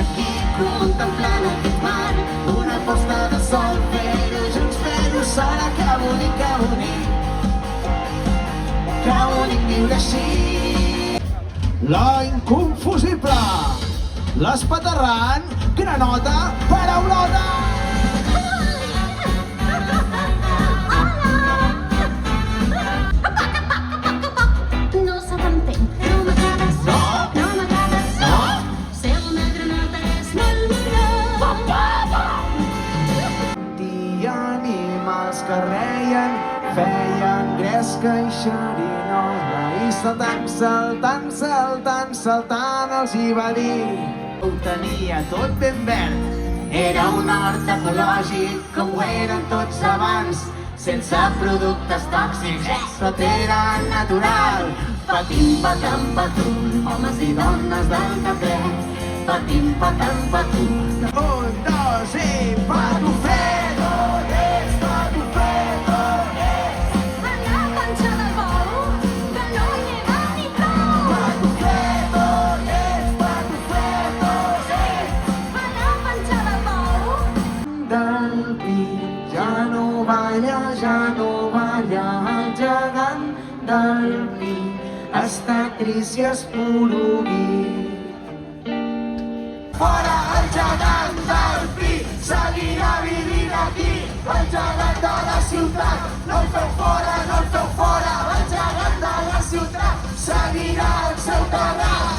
aquí contemplant aquest mar, una posta de sol, fer-ho junts, fer-ho sola, que bonic, que bonic, que bonic viure així. La inconfusible, l'espaterrant, granota, paraulota! No sóc entenc, no m'agrades, no m'agrades, no. Ser una granota és molt millor. I animals que reien, feien gresca i xerinola, i saltant, saltant, saltant, saltant els hi va dir: ho tenia tot ben verd. Era un hort ecològic com ho eren tots abans, sense productes tòxics, tot era natural. Patim, patam, patum, homes i dones del carrer. Patim, patam, patum. Un, dos i patufedones, patufedones. A la panxa del bou, que no hi era ni prou. Patufedones, patufedones. A la panxa del bou. Del pi, ja no balla el gegant del pi, està trist i esporuguit. Fora el gegant del pi, seguirà vivint aquí, el gegant de la ciutat, no el feu fora, no el feu fora, el gegant de la ciutat seguirà el seu terrat.